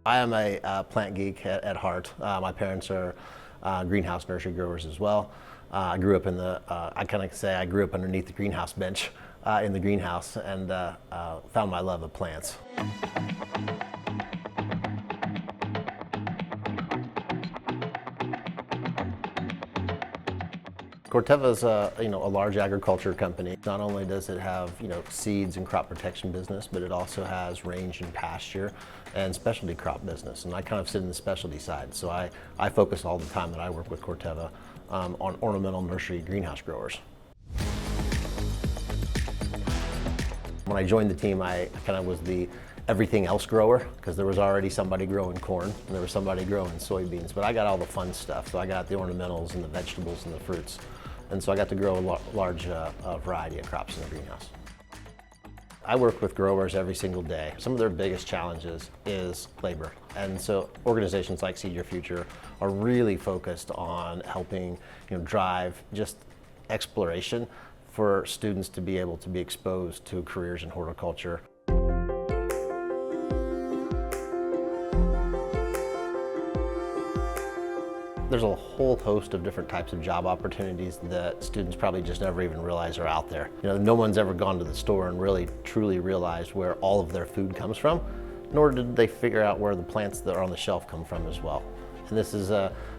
I am a plant geek at heart. My parents are greenhouse nursery growers as well. I grew up in the, I kind of say I grew up underneath the greenhouse bench in the greenhouse and found my love of plants. Corteva is a large agriculture company. Not only does it have seeds and crop protection business, but it also has range and pasture and specialty crop business. And I kind of sit in the specialty side. So I focus all the time that I work with Corteva on ornamental nursery greenhouse growers. When I joined the team, I kind of was the everything else grower because there was already somebody growing corn and there was somebody growing soybeans, but I got all the fun stuff. So I got the ornamentals and the vegetables and the fruits. And so I got to grow a large variety of crops in the greenhouse. I work with growers every single day. Some of their biggest challenges is labor. And so organizations like Seed Your Future are really focused on helping drive just exploration for students to be able to be exposed to careers in horticulture. There's a whole host of different types of job opportunities that students probably just never even realize are out there. No one's ever gone to the store and really truly realized where all of their food comes from, nor did they figure out where the plants that are on the shelf come from as well. And this is,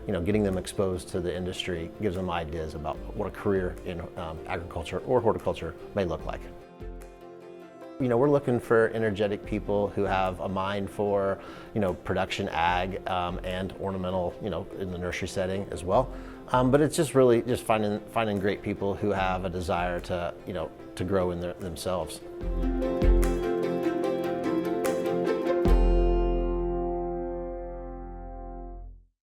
getting them exposed to the industry gives them ideas about what a career in agriculture or horticulture may look like. We're looking for energetic people who have a mind for, production ag and ornamental, in the nursery setting as well. But it's just really just finding great people who have a desire to, to grow in themselves.